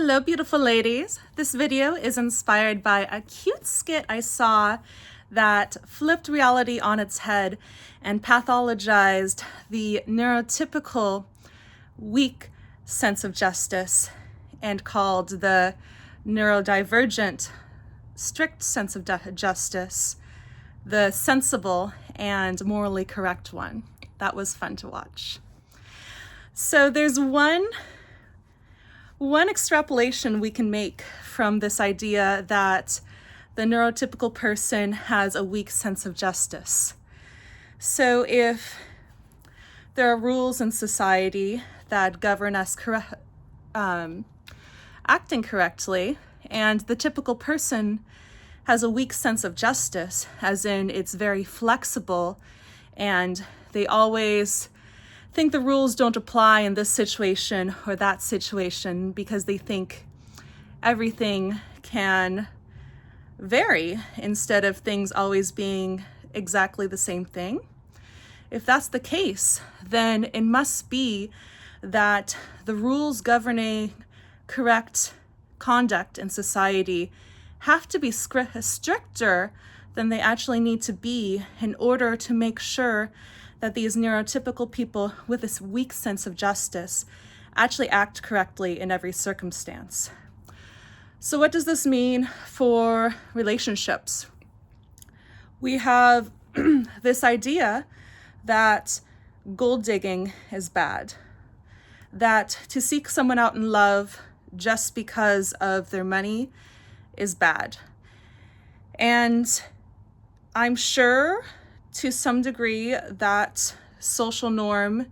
Hello, beautiful ladies. This video is inspired by a cute skit I saw that flipped reality on its head and pathologized the neurotypical weak sense of justice and called the neurodivergent strict sense of justice the sensible and morally correct one. That was fun to watch. So there's one extrapolation we can make from this idea that the neurotypical person has a weak sense of justice. So if there are rules in society that govern us acting correctly, and the typical person has a weak sense of justice, as in it's very flexible and they always think the rules don't apply in this situation or that situation because they think everything can vary instead of things always being exactly the same thing. If that's the case, then it must be that the rules governing correct conduct in society have to be stricter than they actually need to be in order to make sure that these neurotypical people with this weak sense of justice actually act correctly in every circumstance. So what does this mean for relationships? We have this idea that gold digging is bad, that to seek someone out in love just because of their money is bad. And I'm sure to some degree that social norm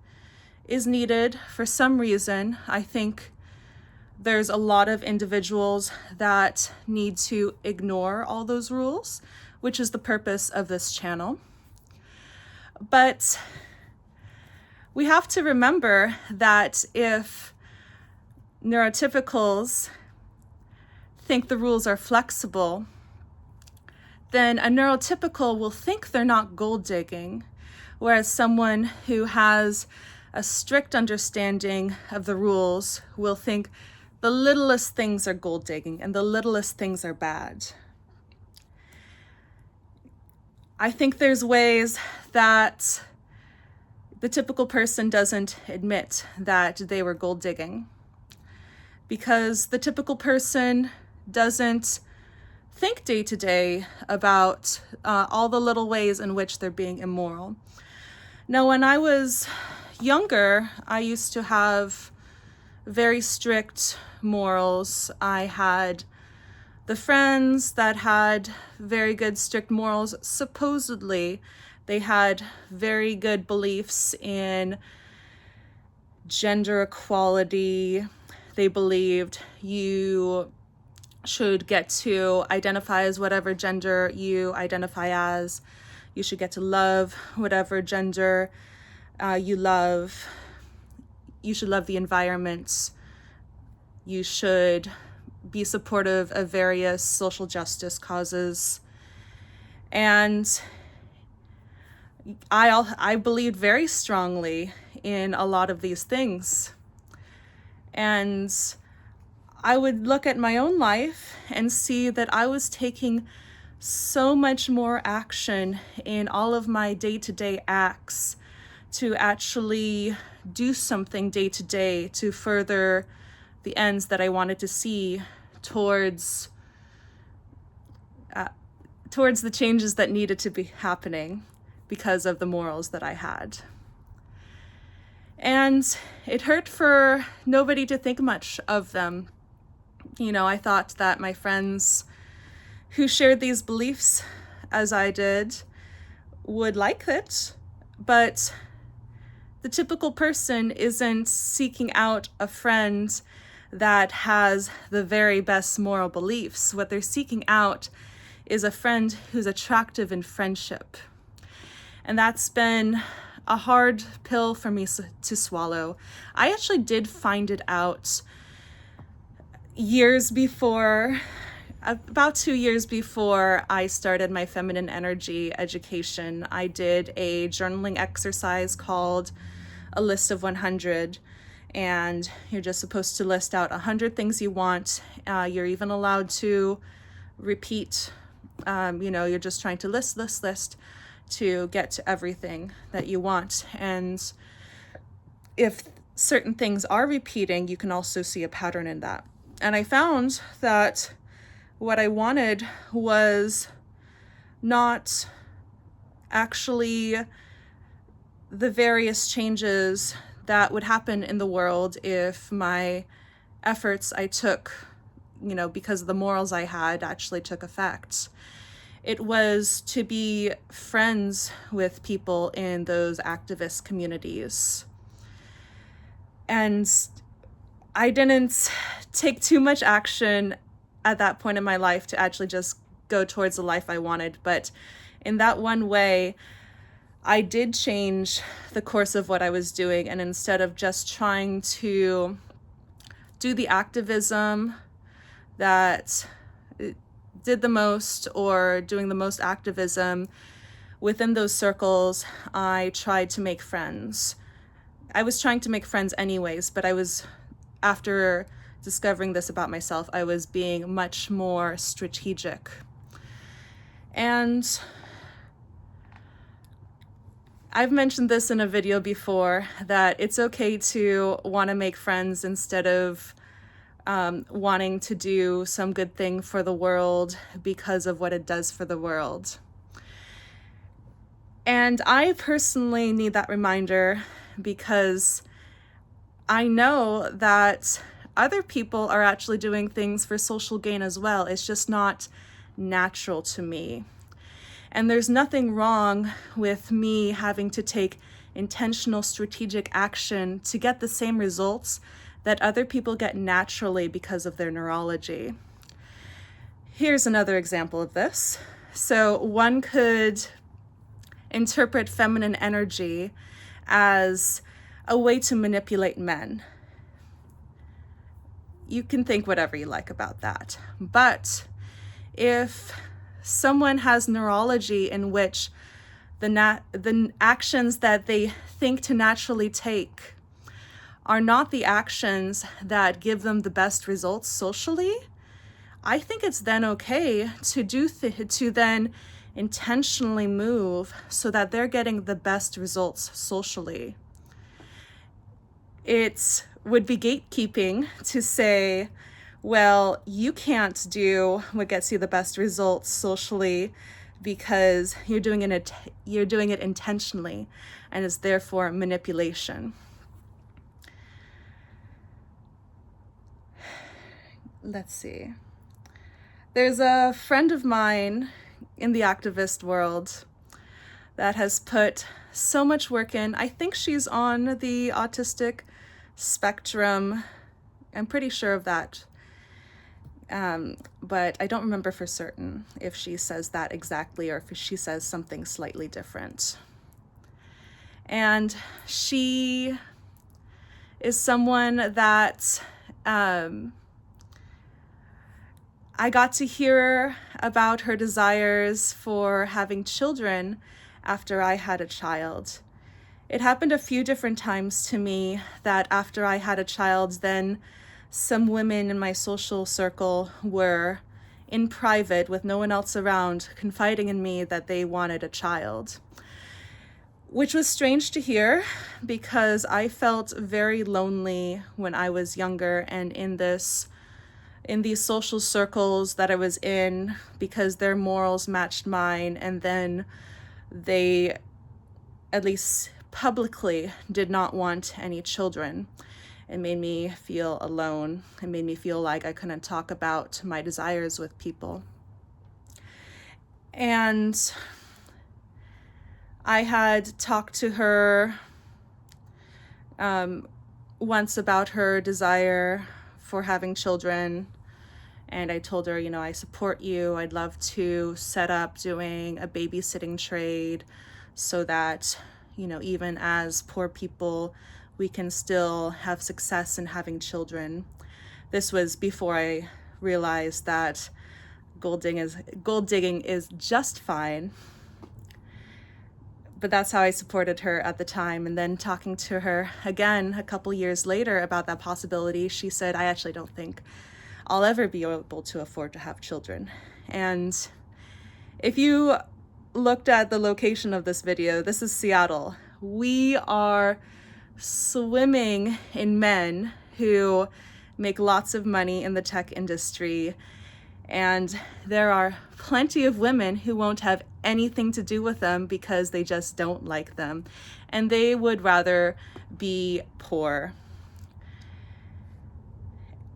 is needed for some reason. I think there's a lot of individuals that need to ignore all those rules, which is the purpose of this channel. But we have to remember that if neurotypicals think the rules are flexible, then a neurotypical will think they're not gold digging, whereas someone who has a strict understanding of the rules will think the littlest things are gold digging and the littlest things are bad. I think there's ways that the typical person doesn't admit that they were gold digging, because the typical person doesn't think day to day about all the little ways in which they're being immoral. Now, when I was younger, I used to have very strict morals. I had the friends that had very good strict morals. Supposedly, they had very good beliefs in gender equality. They believed you should get to identify as whatever gender you identify as. You should get to love whatever gender you love. You should love the environment. You should be supportive of various social justice causes. And I believed very strongly in a lot of these things. And I would look at my own life and see that I was taking so much more action in all of my day-to-day acts to actually do something day-to-day to further the ends that I wanted to see towards the changes that needed to be happening because of the morals that I had. And it hurt for nobody to think much of them. You know, I thought that my friends who shared these beliefs as I did would like it, but the typical person isn't seeking out a friend that has the very best moral beliefs. What they're seeking out is a friend who's attractive in friendship. And that's been a hard pill for me to swallow. I actually did find it out years before, about 2 years before I started my feminine energy education. I did a journaling exercise called A List of 100, and you're just supposed to list out 100 things you want. You're even allowed to repeat, you're just trying to list to get to everything that you want. And if certain things are repeating, you can also see a pattern in that. And I found that what I wanted was not actually the various changes that would happen in the world if my efforts I took, because of the morals I had, actually took effect. It was to be friends with people in those activist communities. And I didn't take too much action at that point in my life to actually just go towards the life I wanted. But in that one way, I did change the course of what I was doing. And instead of just trying to do the activism that did the most, or doing the most activism within those circles, I tried to make friends. I was trying to make friends anyways, but after discovering this about myself, I was being much more strategic. And I've mentioned this in a video before, that it's okay to want to make friends instead of wanting to do some good thing for the world because of what it does for the world. And I personally need that reminder, because I know that other people are actually doing things for social gain as well. It's just not natural to me. And there's nothing wrong with me having to take intentional strategic action to get the same results that other people get naturally because of their neurology. Here's another example of this. So one could interpret feminine energy as a way to manipulate men. You can think whatever you like about that. But if someone has neurology in which the actions that they think to naturally take are not the actions that give them the best results socially, I think it's then okay to then intentionally move so that they're getting the best results socially. It would be gatekeeping to say, well, you can't do what gets you the best results socially because you're doing it intentionally, and is therefore manipulation. Let's see. There's a friend of mine in the activist world that has put so much work in. I think she's on the autistic spectrum. I'm pretty sure of that. But I don't remember for certain if she says that exactly or if she says something slightly different. And she is someone that I got to hear about her desires for having children after I had a child. It happened a few different times to me that after I had a child, then some women in my social circle were in private with no one else around, confiding in me that they wanted a child, which was strange to hear because I felt very lonely when I was younger and in these social circles that I was in, because their morals matched mine, and then they, at least publicly, did not want any children. It made me feel alone. It made me feel like I couldn't talk about my desires with people. And I had talked to her once about her desire for having children. And I told her, I support you. I'd love to set up doing a babysitting trade so that, even as poor people, we can still have success in having children. This was before I realized that gold digging is just fine. But that's how I supported her at the time. And then talking to her again a couple years later about that possibility, she said, I actually don't think I'll ever be able to afford to have children. And if you looked at the location of this video, this is Seattle. We are swimming in men who make lots of money in the tech industry. And there are plenty of women who won't have anything to do with them because they just don't like them. And they would rather be poor.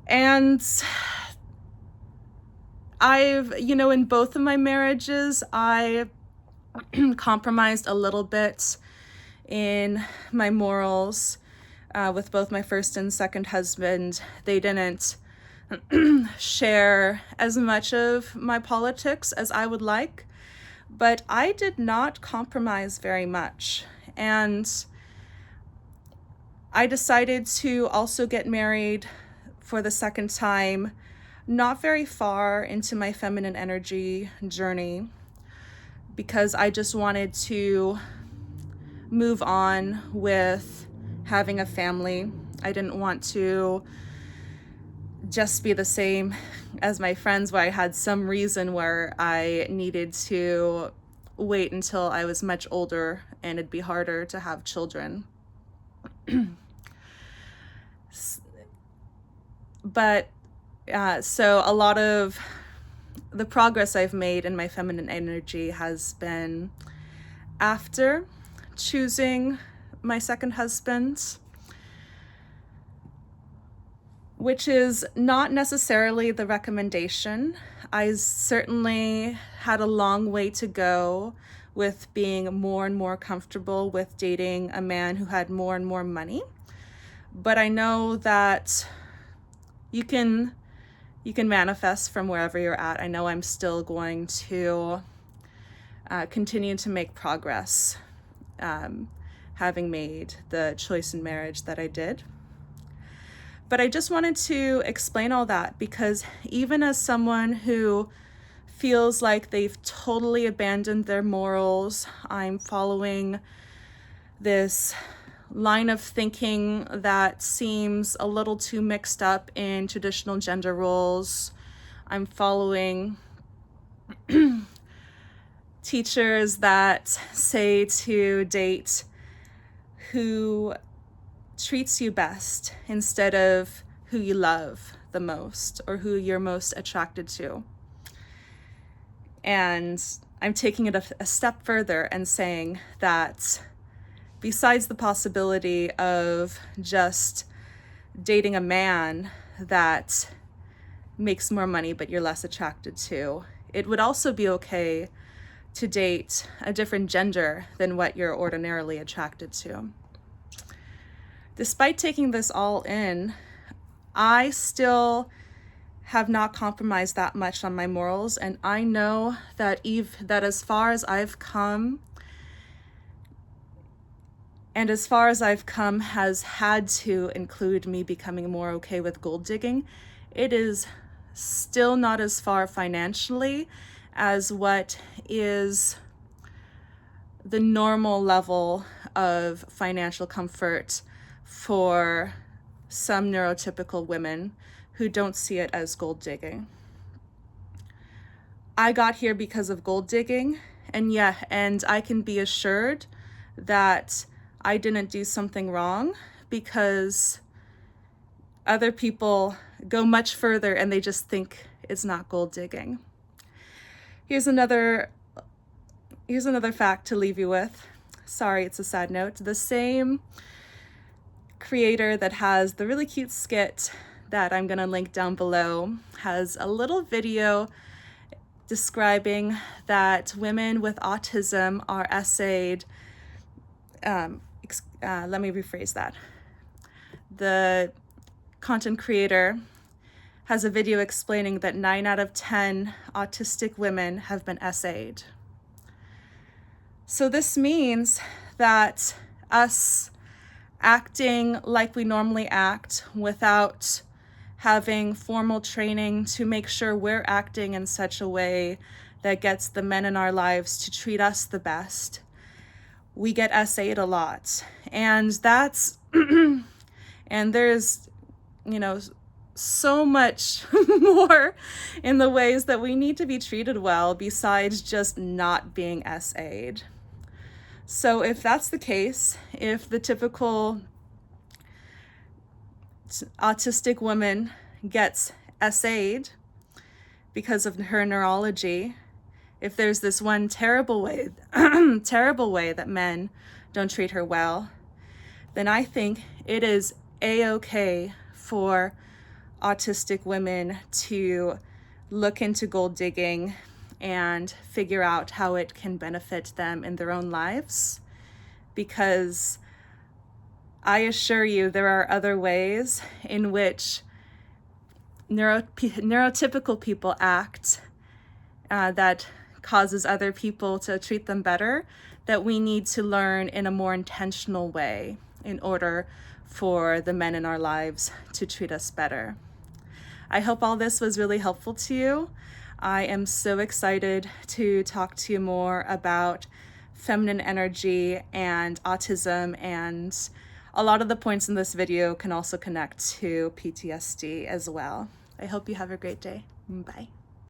And in both of my marriages, I compromised a little bit in my morals. With both my first and second husband, they didn't share as much of my politics as I would like, but I did not compromise very much. And I decided to also get married for the second time, not very far into my feminine energy journey, because I just wanted to move on with having a family. I didn't want to just be the same as my friends where I had some reason where I needed to wait until I was much older and it'd be harder to have children. But so a lot of the progress I've made in my feminine energy has been after choosing my second husband, which is not necessarily the recommendation. I certainly had a long way to go with being more and more comfortable with dating a man who had more and more money. But I know that you can manifest from wherever you're at. I know I'm still going to continue to make progress, having made the choice in marriage that I did. But I just wanted to explain all that because even as someone who feels like they've totally abandoned their morals, I'm following this line of thinking that seems a little too mixed up in traditional gender roles. I'm following teachers that say to date who treats you best instead of who you love the most or who you're most attracted to. And I'm taking it a step further and saying that besides the possibility of just dating a man that makes more money but you're less attracted to, it would also be okay to date a different gender than what you're ordinarily attracted to. Despite taking this all in, I still have not compromised that much on my morals, and I know that as far as I've come, and as far as I've come has had to include me becoming more okay with gold digging. It is still not as far financially as what is the normal level of financial comfort for some neurotypical women who don't see it as gold digging. I got here because of gold digging, and I can be assured that I didn't do something wrong, because other people go much further and they just think it's not gold digging. Here's another fact to leave you with. Sorry, it's a sad note. The same creator that has the really cute skit that I'm gonna link down below has a little video describing that women with autism are essayed. Let me rephrase that. The content creator has a video explaining that 9 out of 10 autistic women have been essayed. So this means that us acting like we normally act without having formal training to make sure we're acting in such a way that gets the men in our lives to treat us the best, we get SA'd a lot. And that's, and there's, you know, so much more in the ways that we need to be treated well besides just not being SA'd. So if that's the case, if the typical autistic woman gets SA'd because of her neurology, if there's this one terrible way, terrible way that men don't treat her well, then I think it is a-okay for autistic women to look into gold digging and figure out how it can benefit them in their own lives. Because I assure you, there are other ways in which neurotypical people act that causes other people to treat them better, that we need to learn in a more intentional way in order for the men in our lives to treat us better. I hope all this was really helpful to you. I am so excited to talk to you more about feminine energy and autism, and a lot of the points in this video can also connect to PTSD as well. I hope you have a great day. Bye.